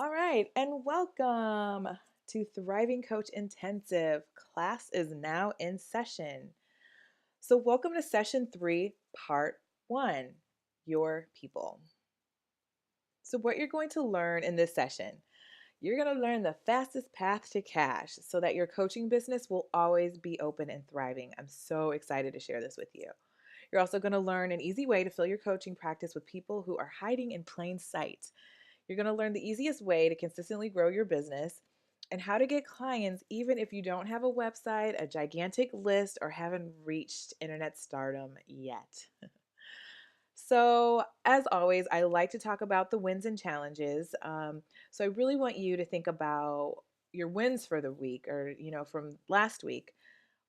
All right, and welcome to Thriving Coach Intensive. Class is now in session. So, welcome to session 3, part 1, Your People. So, what you're going to learn in this session, you're going to learn the fastest path to cash so that your coaching business will always be open and thriving. I'm so excited to share this with you. You're also going to learn an easy way to fill your coaching practice with people who are hiding in plain sight. You're going to learn the easiest way to consistently grow your business and how to get clients even if you don't have a website, a gigantic list, or haven't reached internet stardom yet. So, as always, I like to talk about the wins and challenges. So, I really want you to think about your wins for the week or, from last week.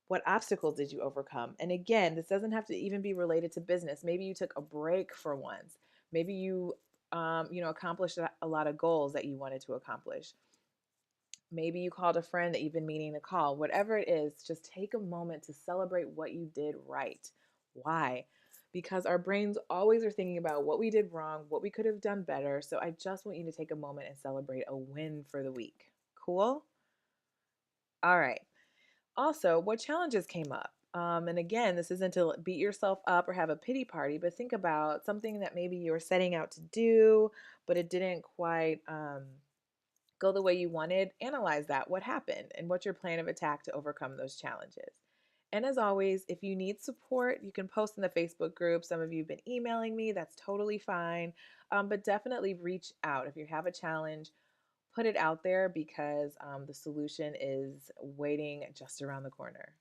What obstacles did you overcome? And again, this doesn't have to even be related to business. Maybe you took a break for once. Maybe you accomplished a lot of goals that you wanted to accomplish. Maybe you called a friend that you've been meaning to call. Whatever it is, just take a moment to celebrate what you did right. Why? Because our brains always are thinking about what we did wrong, what we could have done better. So I just want you to take a moment and celebrate a win for the week. Cool? All right. Also, what challenges came up? And again, this isn't to beat yourself up or have a pity party, but think about something that maybe you were setting out to do, but it didn't quite go the way you wanted. Analyze that. What happened? And what's your plan of attack to overcome those challenges? And as always, if you need support, you can post in the Facebook group. Some of you have been emailing me. That's totally fine. But definitely reach out. If you have a challenge, put it out there because the solution is waiting just around the corner.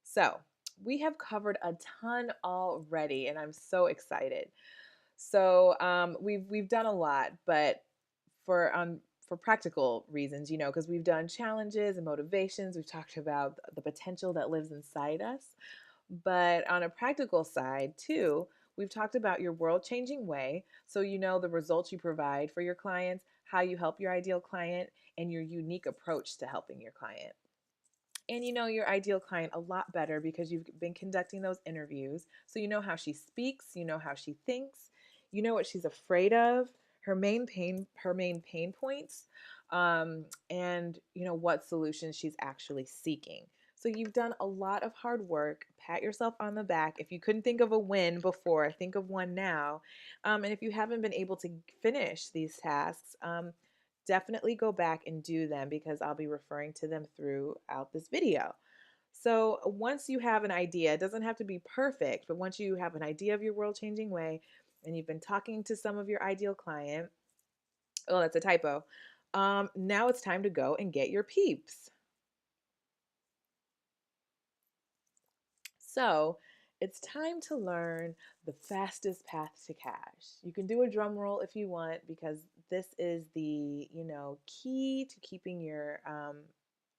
So, we have covered a ton already, and I'm so excited. So, we've done a lot, but for practical reasons, because we've done challenges and motivations. We've talked about the potential that lives inside us, but on a practical side too, we've talked about your world-changing way. So the results you provide for your clients, how you help your ideal client, and your unique approach to helping your client. And you know your ideal client a lot better because you've been conducting those interviews. So you know how she speaks, you know how she thinks, you know what she's afraid of, her main pain points, and you know what solutions she's actually seeking. So you've done a lot of hard work. Pat yourself on the back. If you couldn't think of a win before, think of one now. And if you haven't been able to finish these tasks, definitely go back and do them because I'll be referring to them throughout this video. So once you have an idea, it doesn't have to be perfect, but once you have an idea of your world changing way and you've been talking to some of your ideal client, oh, that's a typo. Now it's time to go and get your peeps. So it's time to learn the fastest path to cash. You can do a drum roll if you want because this is the key to keeping your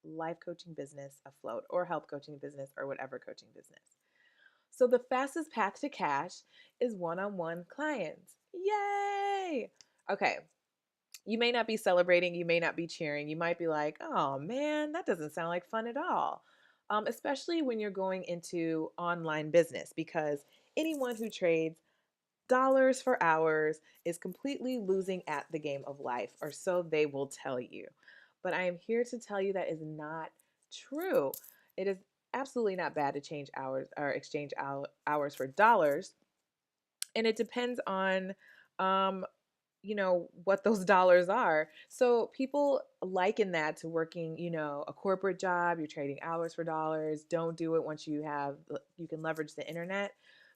life coaching business afloat or health coaching business or whatever coaching business. So the fastest path to cash is one-on-one clients. Yay! Okay, you may not be celebrating, you may not be cheering. You might be like, oh man, that doesn't sound like fun at all. Especially when you're going into online business, because anyone who trades dollars for hours is completely losing at the game of life, or so they will tell you. But I am here to tell you that is not true. It is absolutely not bad to change hours or exchange hours for dollars. And it depends on um, what those dollars are. So people liken that to working, a corporate job. You're trading hours for dollars. Don't do it once you can leverage the internet.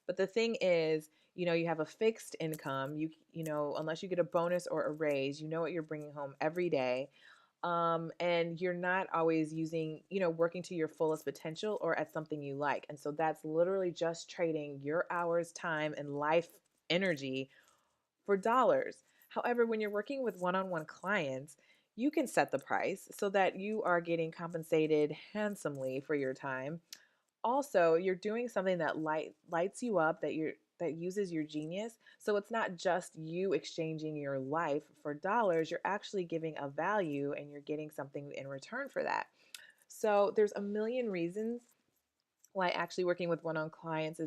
But the thing is, you have a fixed income. Unless you get a bonus or a raise, you know what you're bringing home every day. And you're not always working to your fullest potential or at something you like. And so that's literally just trading your hours, time, and life energy for dollars. However, when you're working with one on one clients, you can set the price so that you are getting compensated handsomely for your time. Also, you're doing something that lights you up, that uses your genius. So it's not just you exchanging your life for dollars, you're actually giving a value and you're getting something in return for that. So there's a million reasons why actually working with one-on-one clients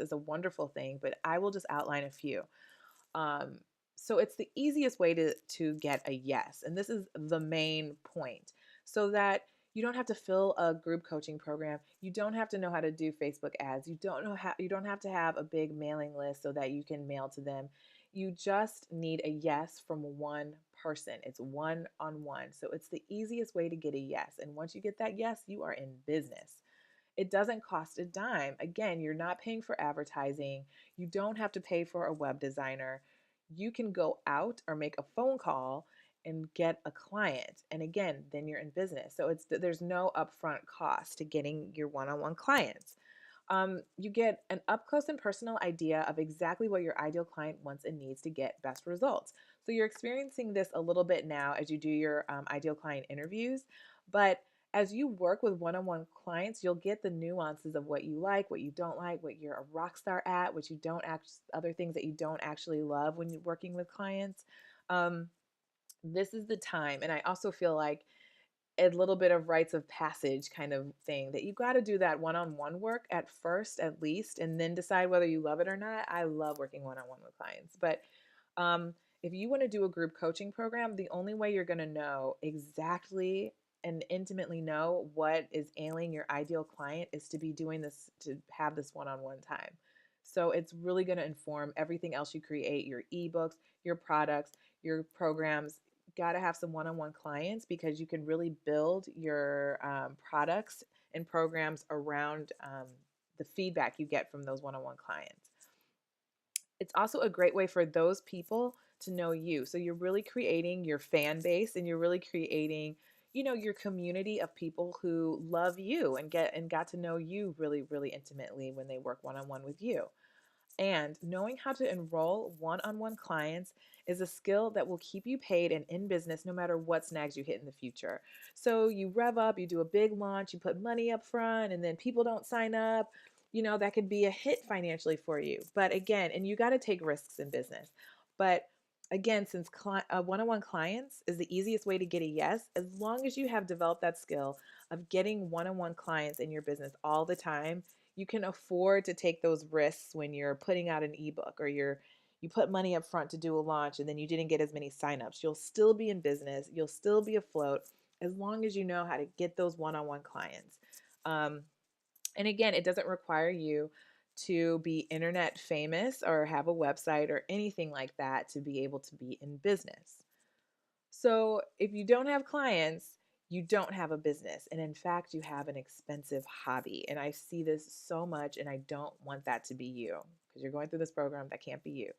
is a wonderful thing, but I will just outline a few. Um, So it's the easiest way to get a yes. And this is the main point. So that you don't have to fill a group coaching program. You don't have to know how to do Facebook ads. You don't have to have a big mailing list so that you can mail to them. You just need a yes from one person. It's one on one. So it's the easiest way to get a yes. And once you get that yes, you are in business. It doesn't cost a dime. Again, you're not paying for advertising. You don't have to pay for a web designer. You can go out or make a phone call and get a client. And again, then you're in business. So there's no upfront cost to getting your one-on-one clients. You get an up close and personal idea of exactly what your ideal client wants and needs to get best results. So you're experiencing this a little bit now as you do your ideal client interviews, but as you work with one-on-one clients, you'll get the nuances of what you like, what you don't like, what you're a rock star at, what you don't act, other things that you don't actually love when you're working with clients. Um, this is the time, and I also feel like a little bit of rites of passage kind of thing that you got to do that one-on-one work at first, at least, and then decide whether you love it or not. I love working one-on-one with clients, but um, if you want to do a group coaching program, the only way you're going to know exactly and intimately know what is ailing your ideal client is to be doing this, to have this one-on-one time. So it's really going to inform everything else you create, your ebooks, your products, your programs. Got to have some one-on-one clients because you can really build your products and programs around the feedback you get from those one-on-one clients. It's also a great way for those people to know you. So you're really creating your fan base and you're really creating, your community of people who love you and got to know you really, really intimately when they work one-on-one with you. And knowing how to enroll one-on-one clients is a skill that will keep you paid and in business no matter what snags you hit in the future. So you rev up, you do a big launch, you put money up front, and then people don't sign up. That could be a hit financially for you. But again, and you got to take risks in business. But again, since one-on-one clients is the easiest way to get a yes, as long as you have developed that skill of getting one-on-one clients in your business all the time, you can afford to take those risks when you're putting out an ebook or you put money up front to do a launch and then you didn't get as many signups. You'll still be in business. You'll still be afloat as long as you know how to get those one-on-one clients. And again, it doesn't require you to be internet famous or have a website or anything like that to be able to be in business. So if you don't have clients, you don't have a business. And in fact, you have an expensive hobby. And I see this so much, and I don't want that to be you because you're going through this program. That can't be you.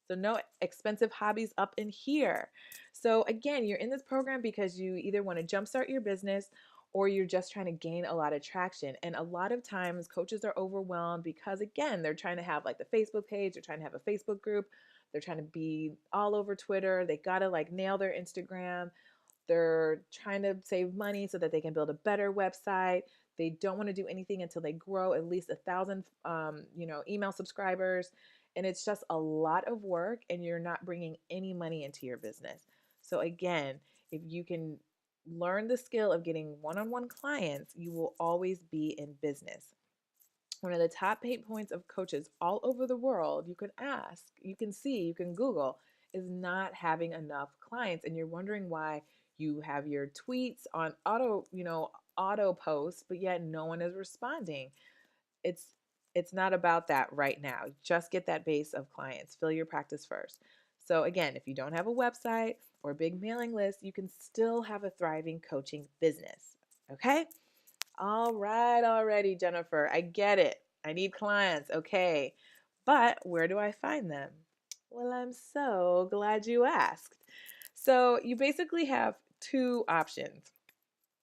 So, no expensive hobbies up in here. So, again, you're in this program because you either want to jumpstart your business or you're just trying to gain a lot of traction. And a lot of times, coaches are overwhelmed because, again, they're trying to have like the Facebook page, they're trying to have a Facebook group, they're trying to be all over Twitter. They got to like nail their Instagram. They're trying to save money so that they can build a better website. They don't want to do anything until they grow at least 1,000, email subscribers. And it's just a lot of work, and you're not bringing any money into your business. So again, if you can learn the skill of getting one-on-one clients, you will always be in business. One of the top pain points of coaches all over the world, you can ask, you can see, you can Google, is not having enough clients. And you're wondering why you have your tweets on auto posts, but yet no one is responding. It's it's not about that right now. Just get that base of clients. Fill your practice first. So again, if you don't have a website or a big mailing list, you can still have a thriving coaching business. Okay? All right, already, Jennifer. I get it. I need clients. Okay. But where do I find them? Well, I'm so glad you asked. So, you basically have two options.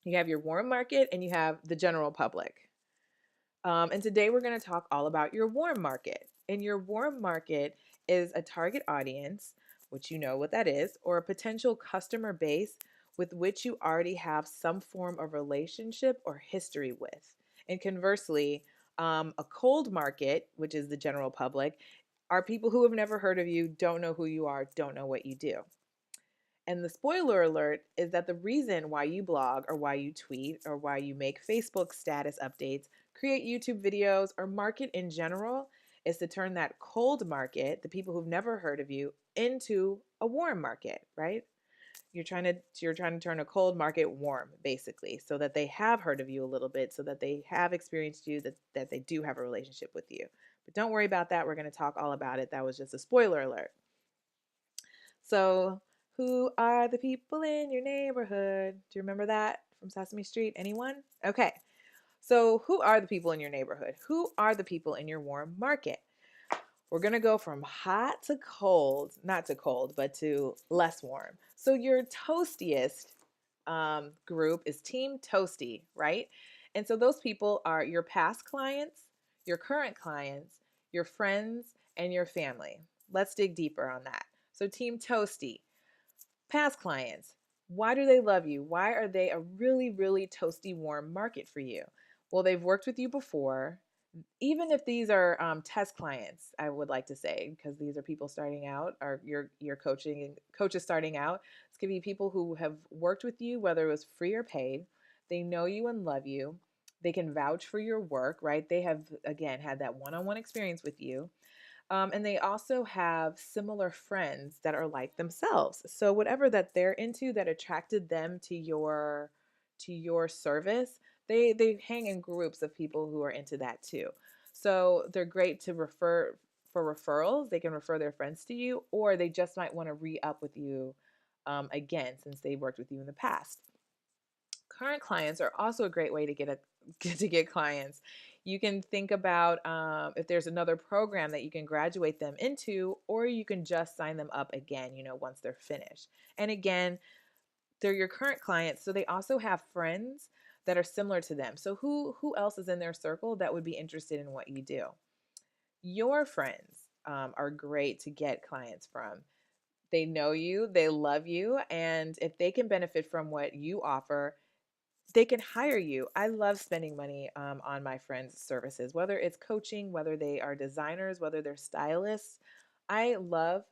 You have your warm market and you have the general public. And today we're going to talk all about your warm market. And your warm market is a target audience, which you know what that is, or a potential customer base with which you already have some form of relationship or history with. And conversely, a cold market, which is the general public, are people who have never heard of you, don't know who you are, don't know what you do. And the spoiler alert is that the reason why you blog or why you tweet or why you make Facebook status updates, create YouTube videos, or market in general is to turn that cold market, the people who've never heard of you, into a warm market, right? You're trying to turn a cold market warm, basically, so that they have heard of you a little bit, so that they have experienced you, that they do have a relationship with you. But don't worry about that. We're going to talk all about it. That was just a spoiler alert. So, who are the people in your neighborhood? Do you remember that from Sesame Street? Anyone? Okay. So, who are the people in your neighborhood? Who are the people in your warm market? We're going to go from hot to cold, not to cold, but to less warm. So, your toastiest group is Team Toasty, right? And so, those people are your past clients, your current clients, your friends, and your family. Let's dig deeper on that. So, Team Toasty, past clients. Why do they love you? Why are they a really, really toasty, warm market for you? Well, they've worked with you before. Even if these are test clients, I would like to say, because these are people starting out, or your coaches starting out. It's gonna be people who have worked with you, whether it was free or paid. They know you and love you. They can vouch for your work, right? They have again had that one-on-one experience with you. And they also have similar friends that are like themselves. So whatever that they're into that attracted them to your service, they hang in groups of people who are into that too. So they're great to refer for referrals. They can refer their friends to you, or they just might want to re-up with you again since they worked with you in the past. Current clients are also a great way to to get clients. You can think about if there's another program that you can graduate them into, or you can just sign them up again, once they're finished. And again, they're your current clients, so they also have friends that are similar to them. So who else is in their circle that would be interested in what you do? Your friends are great to get clients from. They know you, they love you, and if they can benefit from what you offer, they can hire you. I love spending money on my friends' services, whether it's coaching, whether they are designers, whether they're stylists. I love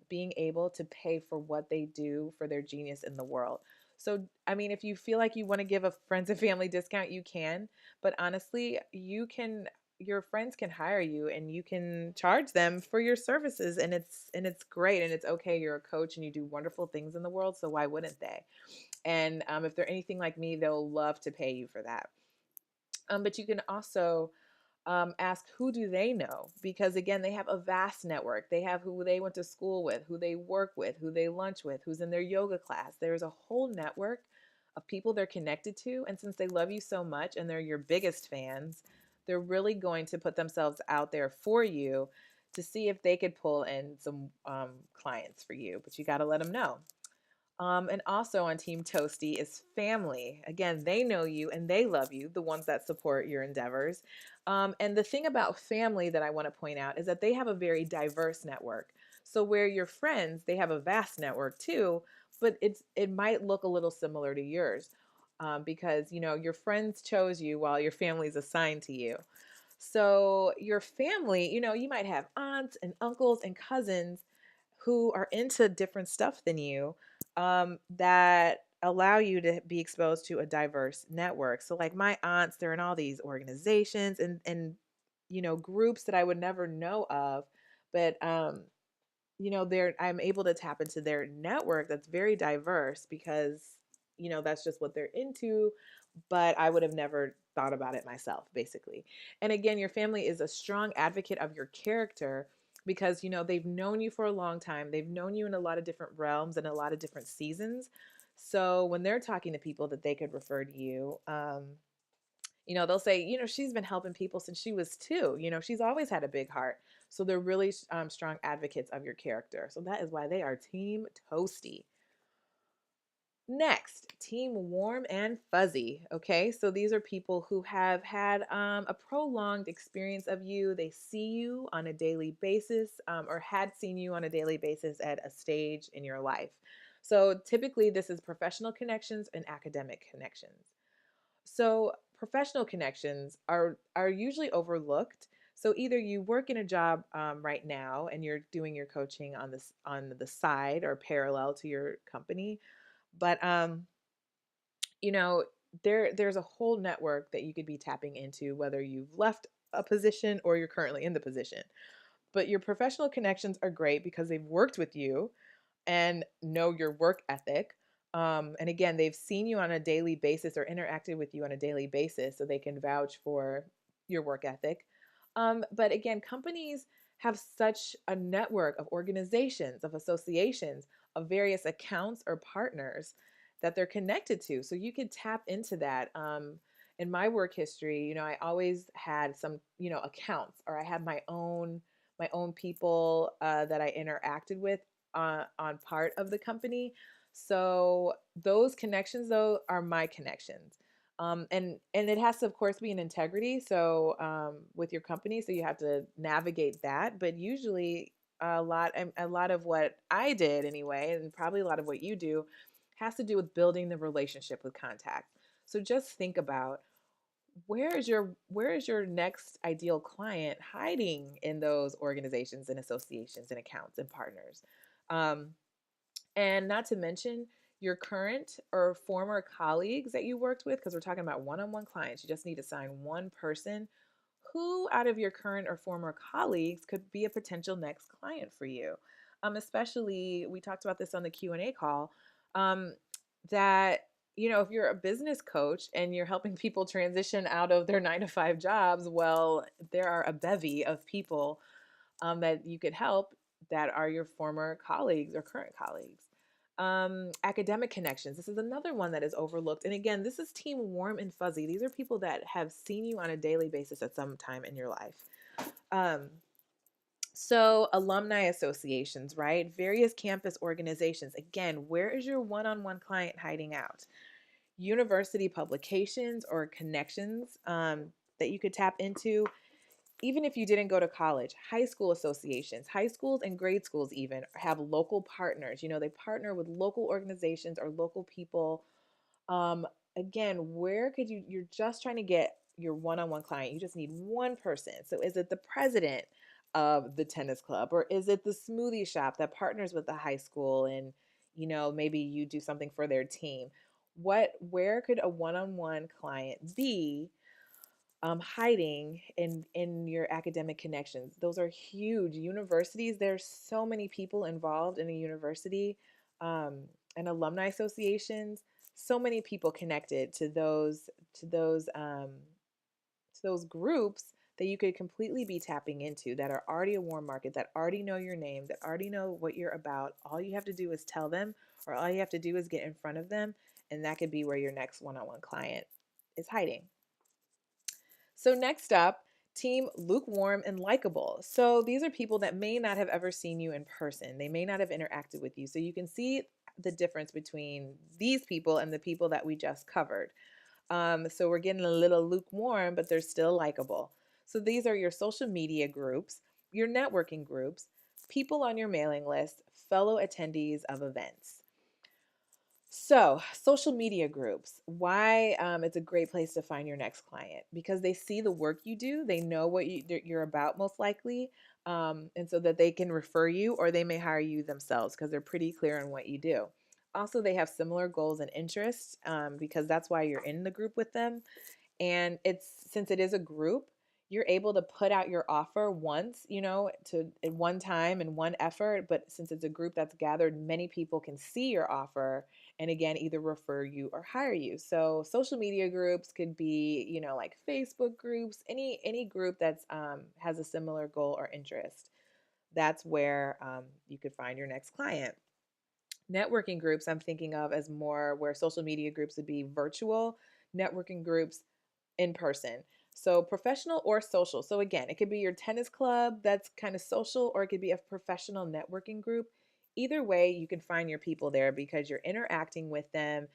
being able to pay for what they do for their genius in the world. So, I mean, if you feel like you want to give a friends and family discount, you can. But honestly, your friends can hire you and you can charge them for your services, and it's great and it's okay. You're a coach and you do wonderful things in the world, so why wouldn't they? And if they're anything like me, they'll love to pay you for that. But you can also ask who do they know, because again, they have a vast network. They have who they went to school with, who they work with, who they lunch with, who's in their yoga class. There's a whole network of people they're connected to. And since they love you so much and they're your biggest fans, they're really going to put themselves out there for you to see if they could pull in some clients for you. But you got to let them know. And also on Team Toasty is family. Again, they know you and they love you, the ones that support your endeavors. And the thing about family that I want to point out is that they have a very diverse network. So where your friends, they have a vast network too, but it might look a little similar to yours because your friends chose you while your family's assigned to you. So your family, you might have aunts and uncles and cousins who are into different stuff than you that allow you to be exposed to a diverse network. So like my aunts, they're in all these organizations and groups that I would never know of, but they're I'm able to tap into their network that's very diverse because that's just what they're into, but I would have never thought about it myself, basically. And again, your family is a strong advocate of your character because they've known you for a long time. They've known you in a lot of different realms and a lot of different seasons. So when they're talking to people that they could refer to you, they'll say, she's been helping people since she was 2. She's always had a big heart. So they're really strong advocates of your character. So that is why they are Team Toasty. Next, Team Warm and Fuzzy. Okay, so these are people who have had a prolonged experience of you. They see you on a daily basis or had seen you on a daily basis at a stage in your life. So typically, this is professional connections and academic connections. So professional connections are usually overlooked. So either you work in a job right now and you're doing your coaching on the side or parallel to your company, but you know there's a whole network that you could be tapping into, whether you've left a position or you're currently in the position. But your professional connections are great because they've worked with you and know your work ethic. And again, they've seen you on a daily basis or interacted with you on a daily basis, so they can vouch for your work ethic. But again, companies have such a network of organizations, of associations, of various accounts or partners that they're connected to. So you could tap into that. In my work history, I always had some, accounts, or I had my own people that I interacted with on part of the company. So those connections, though, are my connections. And it has to, of course, be in integrity. So with your company, so you have to navigate that. But usually, a lot of what I did anyway, and probably a lot of what you do, has to do with building the relationship with contacts. So just think about, where is your next ideal client hiding in those organizations and associations and accounts and partners. Um, and not to mention your current or former colleagues that you worked with, because we're talking about one-on-one clients. You just need to sign one person. Who out of your current or former colleagues could be a potential next client for you? Especially, we talked about this on the Q&A call, um, that if you're a business coach and you're helping people transition out of their 9 to 5 jobs, well, there are a bevy of people that you could help that are your former colleagues or current colleagues. Academic connections. This is another one that is overlooked. And again, this is team warm and fuzzy. These are people that have seen you on a daily basis at some time in your life. Um, so, alumni associations, right? Various campus organizations. Again, where is your one on one client hiding out? University publications or connections that you could tap into, even if you didn't go to college. High school associations, high schools and grade schools even have local partners. They partner with local organizations or local people. um, Again, where could you're just trying to get your one-on-one client. You just need one person. So is it the president of the tennis club, or is it the smoothie shop that partners with the high school, and maybe you do something for their team? Where could a one-on-one client be hiding in your academic connections? Those are huge. Universities, there's so many people involved in a university, um, and alumni associations. So many people connected to those groups that you could completely be tapping into, that are already a warm market, that already know your name, that already know what you're about. All you have to do is tell them, or all you have to do is get in front of them, and that could be where your next one-on-one client is hiding. So next up, team lukewarm and likable. So these are people that may not have ever seen you in person. They may not have interacted with you. So you can see the difference between these people and the people that we just covered. So we're getting a little lukewarm, but they're still likable. So these are your social media groups, your networking groups, people on your mailing list, fellow attendees of events. So, social media groups, why it's a great place to find your next client, because they see the work you do, they know what you're about most likely, and so that they can refer you, or they may hire you themselves because they're pretty clear on what you do. Also, they have similar goals and interests, because that's why you're in the group with them. And since it is a group, you're able to put out your offer once, to at one time and one effort. But since it's a group that's gathered, many people can see your offer, and again, either refer you or hire you. So social media groups could be, like Facebook groups, any group that's has a similar goal or interest. That's where you could find your next client. Networking groups, I'm thinking of as more where social media groups would be virtual, networking groups in person. So professional or social. So again, it could be your tennis club that's kind of social, or it could be a professional networking group. Either way, you can find your people there because you're interacting with them,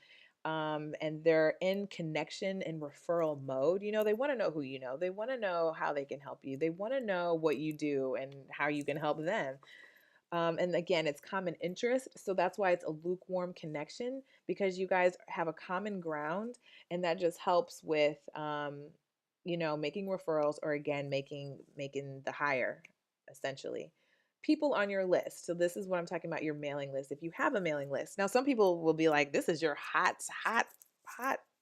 and they're in connection and referral mode. They want to know who you know. They want to know how they can help you. They want to know what you do and how you can help them. And again, it's common interest. So that's why it's a lukewarm connection, because you guys have a common ground, and that just helps with, making referrals, or again, making the hire, essentially. People on your list. So this is what I'm talking about, your mailing list. If you have a mailing list. Now, some people will be like, this is your hot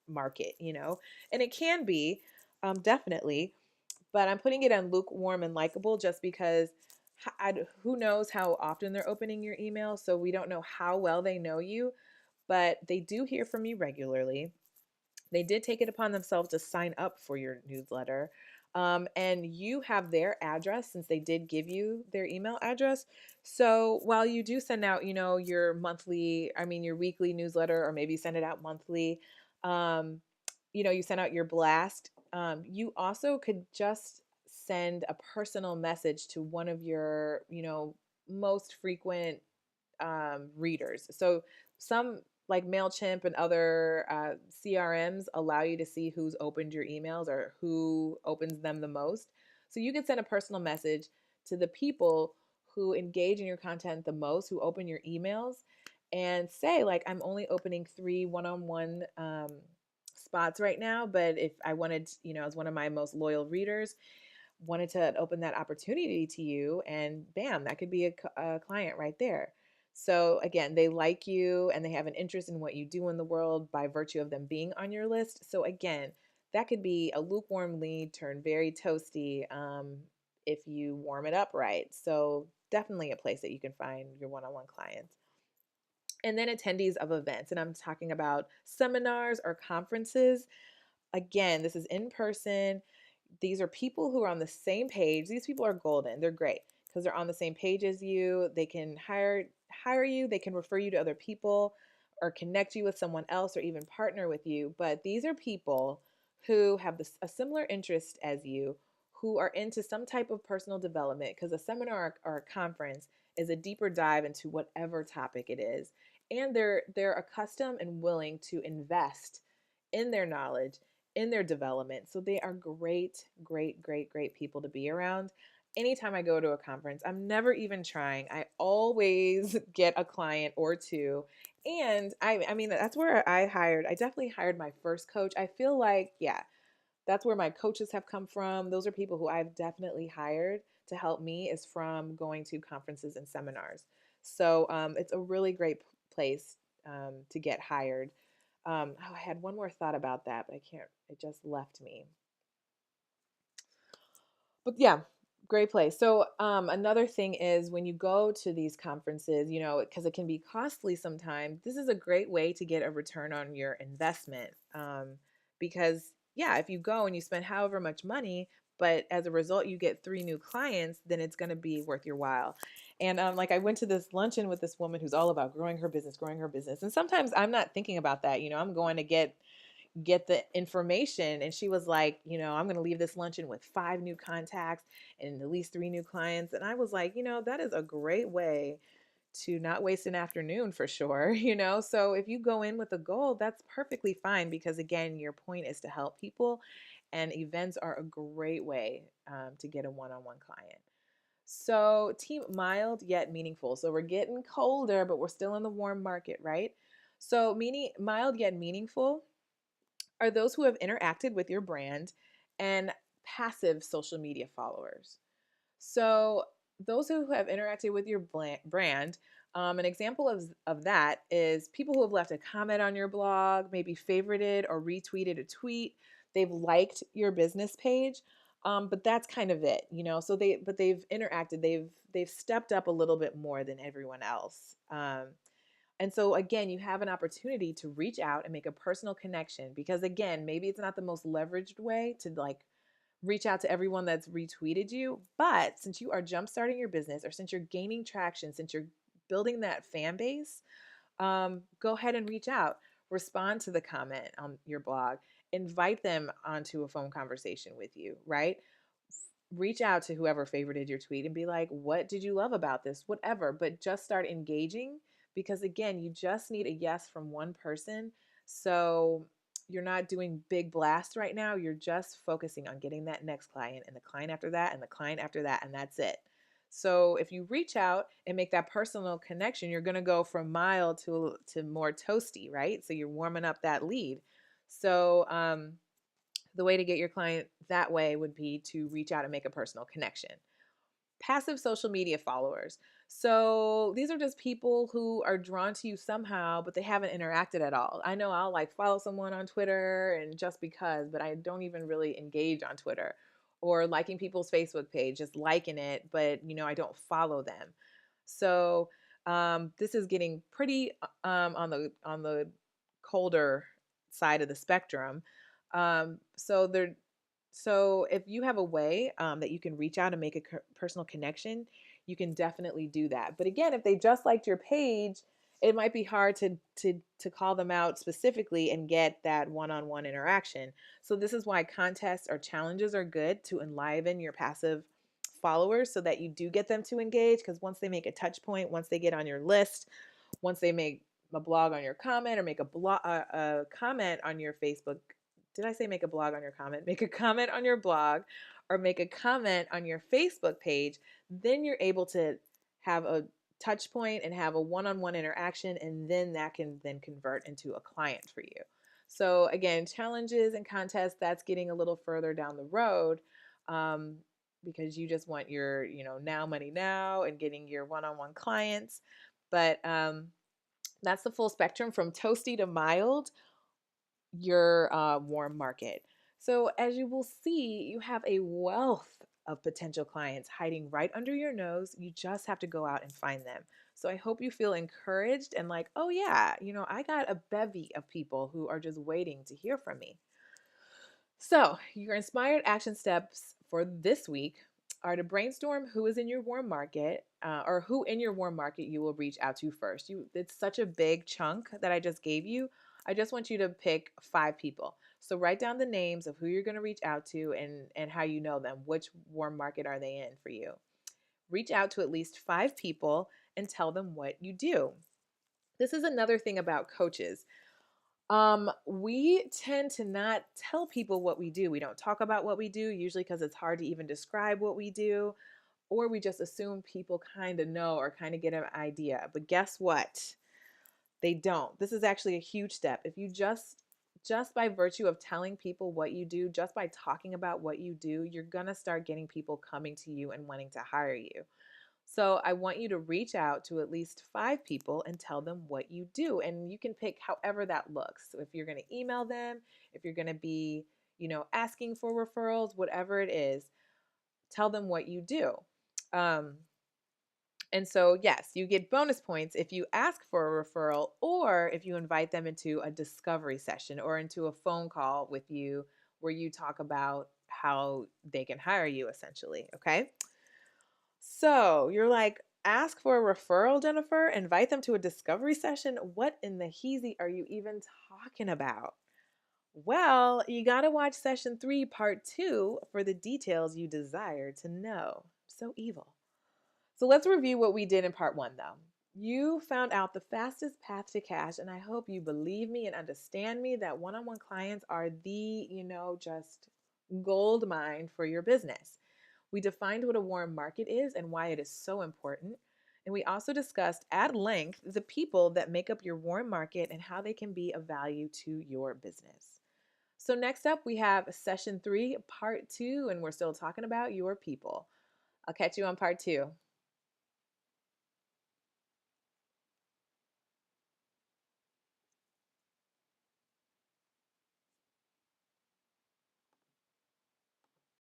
market, and it can be, definitely, but I'm putting it on lukewarm and likable just because who knows how often they're opening your email, so we don't know how well they know you, but they do hear from you regularly. They did take it upon themselves to sign up for your newsletter. And you have their address since they did give you their email address. So while you do send out, your your weekly newsletter, or maybe send it out monthly, um, you send out your blast, you also could just send a personal message to one of your, most frequent readers. So some like MailChimp and other CRMs allow you to see who's opened your emails or who opens them the most. So you can send a personal message to the people who engage in your content the most, who open your emails, and say, like, I'm only opening 3 one-on-one spots right now, but if I wanted, as one of my most loyal readers, wanted to open that opportunity to you, and bam, that could be a client right there. So again, they like you and they have an interest in what you do in the world by virtue of them being on your list. So again, that could be a lukewarm lead turned very toasty, if you warm it up right. So definitely a place that you can find your one-on-one clients. And then attendees of events, and I'm talking about seminars or conferences. Again, this is in person. These are people who are on the same page. These people are golden. They're great because they're on the same page as you. They can hire you. They can refer you to other people or connect you with someone else or even partner with you. But these are people who have a similar interest as you, who are into some type of personal development, because a seminar or a conference is a deeper dive into whatever topic it is. And they're accustomed and willing to invest in their knowledge, in their development. So they are great, great, great, great people to be around. Anytime I go to a conference, I'm never even trying. I always get a client or two. And I mean, that's where I definitely hired my first coach. I feel like, yeah, that's where my coaches have come from. Those are people who I've definitely hired to help me, is from going to conferences and seminars. So it's a really great place to get hired. I had one more thought about that, but I can't, it just left me. But yeah, great place. So another thing is, when you go to these conferences, because it can be costly sometimes, this is a great way to get a return on your investment. Because yeah, if you go and you spend however much money, but as a result you get 3 new clients, then it's going to be worth your while. And like, I went to this luncheon with this woman who's all about growing her business. And sometimes I'm not thinking about that. I'm going to get the information, and she was like, I'm going to leave this luncheon with 5 new contacts and at least 3 new clients. And I was like, that is a great way to not waste an afternoon, for sure. So if you go in with a goal, that's perfectly fine, because again, your point is to help people, and events are a great way to get a one-on-one client. So team mild yet meaningful. So we're getting colder, but we're still in the warm market, right? So meaning mild yet meaningful are those who have interacted with your brand, and passive social media followers. So, those who have interacted with your brand, an example of that is people who have left a comment on your blog, maybe favorited or retweeted a tweet. They've liked your business page, but that's kind of it, So they've interacted. They've stepped up a little bit more than everyone else. And so again, you have an opportunity to reach out and make a personal connection, because again, maybe it's not the most leveraged way to like reach out to everyone that's retweeted you, but since you are jumpstarting your business, or since you're gaining traction, since you're building that fan base, go ahead and reach out, respond to the comment on your blog, invite them onto a phone conversation with you, right? Reach out to whoever favorited your tweet and be like, what did you love about this? Whatever, but just start engaging, because again, you just need a yes from one person. So you're not doing big blast right now. You're just focusing on getting that next client, and the client after that, and the client after that, and that's it. So if you reach out and make that personal connection, you're going to go from mild to more toasty, right? So you're warming up that lead. So the way to get your client that way would be to reach out and make a personal connection. Passive social media followers. So these are just people who are drawn to you somehow, but they haven't interacted at all. I know I'll like follow someone on Twitter and just because, but I don't even really engage on Twitter. or liking people's Facebook page, just liking it, but I don't follow them. So this is getting pretty on the colder side of the spectrum. So if you have a way that you can reach out and make a personal connection, you can definitely do that. But again, if they just liked your page, it might be hard to call them out specifically and get that one-on-one interaction. So this is why contests or challenges are good to enliven your passive followers so that you do get them to engage, because once they make a touch point, once they get on your list, once they make a blog on your comment or make a comment on your Facebook. Did I say make a blog on your comment? Make a comment on your blog or make a comment on your Facebook page, then you're able to have a touch point and have a one-on-one interaction, and then that can then convert into a client for you. So again, challenges and contests, that's getting a little further down the road, because you just want your now money now and getting your one-on-one clients. But that's the full spectrum from toasty to mild, your warm market. So as you will see, you have a wealth of potential clients hiding right under your nose. You just have to go out and find them. So I hope you feel encouraged and like, oh yeah, I got a bevy of people who are just waiting to hear from me. So your inspired action steps for this week are to brainstorm who is in your warm market, or who in your warm market you will reach out to first. It's such a big chunk that I just gave you. I just want you to pick 5 people. So write down the names of who you're going to reach out to and how you know them. Which warm market are they in for you? Reach out to at least 5 people and tell them what you do. This is another thing about coaches. We tend to not tell people what we do. We don't talk about what we do, usually because it's hard to even describe what we do, or we just assume people kind of know or kind of get an idea. But guess what? They don't. This is actually a huge step. If you just by virtue of telling people what you do, just by talking about what you do, you're going to start getting people coming to you and wanting to hire you. So I want you to reach out to at least 5 people and tell them what you do. And you can pick however that looks. So if you're going to email them, if you're going to be, asking for referrals, whatever it is, tell them what you do. And so, yes, you get bonus points if you ask for a referral or if you invite them into a discovery session or into a phone call with you where you talk about how they can hire you, essentially. Okay. So you're like, ask for a referral, Jennifer, invite them to a discovery session. What in the heezy are you even talking about? Well, you got to watch session 3, part 2 for the details you desire to know. So evil. So let's review what we did in part 1, though. You found out the fastest path to cash, and I hope you believe me and understand me that one-on-one clients are the, just gold mine for your business. We defined what a warm market is and why it is so important. And we also discussed at length the people that make up your warm market and how they can be of value to your business. So next up, we have session 3, part 2, and we're still talking about your people. I'll catch you on part 2.